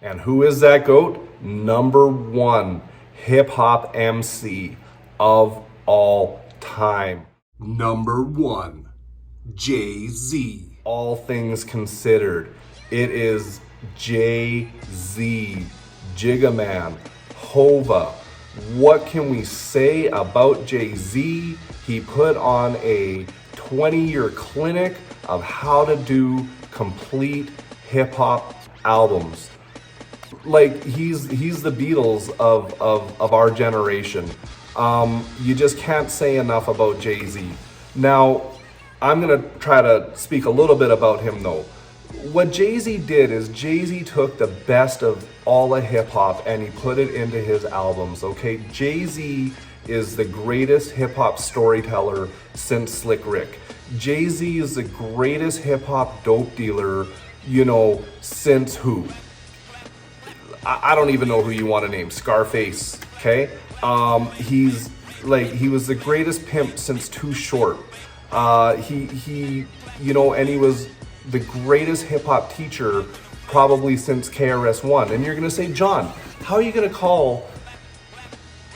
And who is that GOAT? Number one hip hop MC of all time. Number 1, Jay-Z. All things considered, it is Jay-Z, Gigaman, Hova. What can we say about Jay-Z? He put on a 20-year clinic of how to do complete hip-hop albums. Like he's the Beatles of our generation. You just can't say enough about Jay-Z. Now, I'm gonna try to speak a little bit about him though. What Jay-Z did is Jay-Z took the best of all of hip hop and he put it into his albums, okay? Jay-Z is the greatest hip hop storyteller since Slick Rick. Jay-Z is the greatest hip hop dope dealer, since who? I don't even know who you want to name. Scarface, okay? He was the greatest pimp since Too Short. And he was the greatest hip hop teacher probably since KRS-One. And you're gonna say, John, how are you gonna call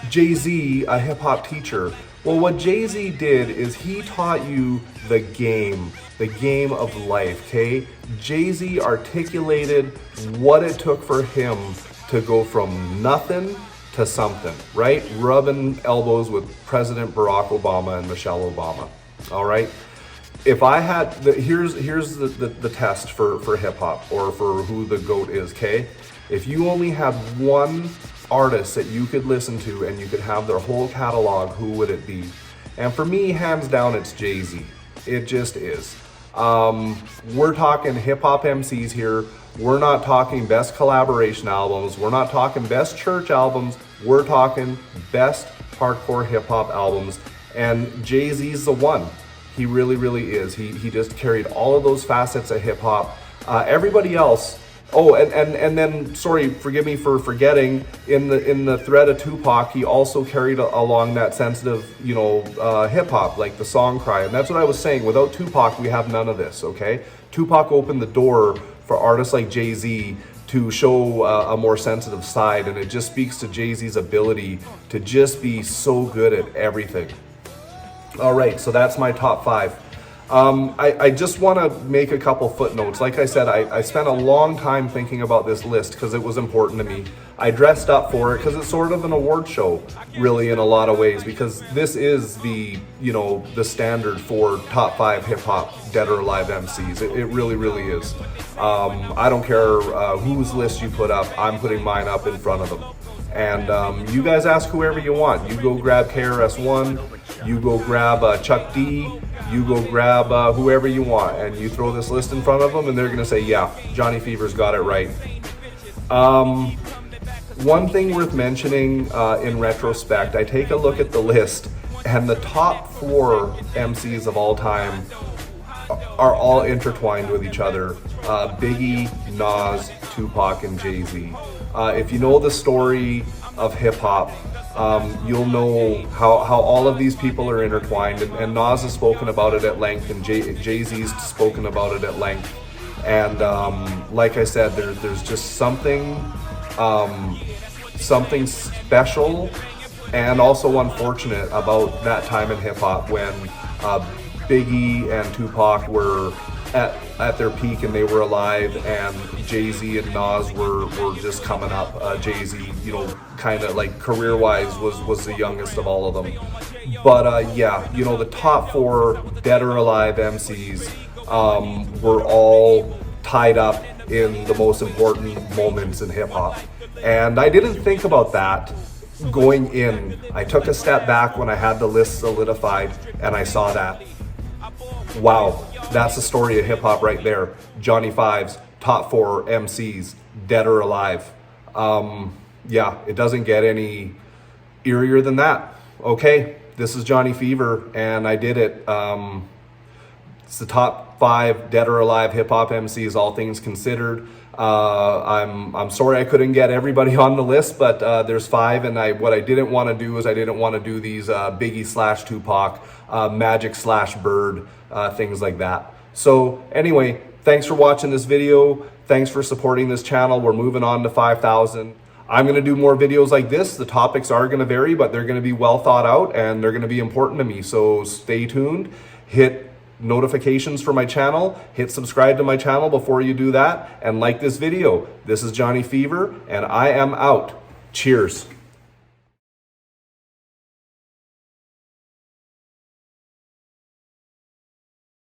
Jay-Z a hip hop teacher? Well, what Jay-Z did is he taught you the game of life, okay? Jay-Z articulated what it took for him to go from nothing to something, right? Rubbing elbows with President Barack Obama and Michelle Obama, all right? If I had, here's the test for hip hop or for who the GOAT is, okay? If you only had one artist that you could listen to and you could have their whole catalog, who would it be? And for me, hands down, it's Jay-Z. It just is. We're talking hip hop MCs here. We're not talking best collaboration albums. We're not talking best church albums. We're talking best hardcore hip hop albums. And Jay-Z's the one. He really, really is. He just carried all of those facets of hip hop. Everybody else. Oh, and then, sorry, forgive me for forgetting, in the thread of Tupac, he also carried along that sensitive, hip hop, like the song cry. And that's what I was saying. Without Tupac, we have none of this, okay? Tupac opened the door for artists like Jay-Z to show a more sensitive side, and it just speaks to Jay-Z's ability to just be so good at everything. All right, so that's my top 5. I just want to make a couple footnotes. Like I said, I spent a long time thinking about this list because it was important to me. I dressed up for it because it's sort of an award show, really, in a lot of ways, because this is the standard for top 5 hip hop dead or alive MCs. It really, really is. I don't care whose list you put up. I'm putting mine up in front of them. And you guys ask whoever you want. You go grab KRS-One, you go grab Chuck D, you go grab whoever you want, and you throw this list in front of them, and they're gonna say, yeah, Johnny Fever's got it right. One thing worth mentioning in retrospect, I take a look at the list, and the top 4 MCs of all time are all intertwined with each other. Biggie, Nas, Tupac, and Jay-Z. If you know the story of hip hop, you'll know how all of these people are intertwined, and Nas has spoken about it at length, and Jay-Z's spoken about it at length. And like I said, there's just something special and also unfortunate about that time in hip hop when Biggie and Tupac were at their peak and they were alive, and Jay-Z and Nas were just coming up. Jay-Z, kind of like career-wise was the youngest of all of them. But the top 4 dead or alive MCs were all tied up in the most important moments in hip-hop. And I didn't think about that going in. I took a step back when I had the list solidified and I saw that. Wow, that's the story of hip-hop right there. Johnny Five's top 4 MCs, dead or alive. It doesn't get any eerier than that. Okay, this is Johnny Fever, and I did it. It's the top 5 dead or alive hip-hop MCs, all things considered. I'm sorry I couldn't get everybody on the list, but there's 5, and what I didn't want to do is I didn't want to do these Biggie / Tupac, Magic / Bird, things like that. So anyway, Thanks for watching this video. Thanks for supporting this channel. We're moving on to 5,000. I'm going to do more videos like this. The topics are going to vary, but they're going to be well thought out and they're going to be important to me. So stay tuned. Hit notifications for my channel. Hit subscribe to my channel before you do that. And like this video. This is Johnny Fever, and I am out. Cheers.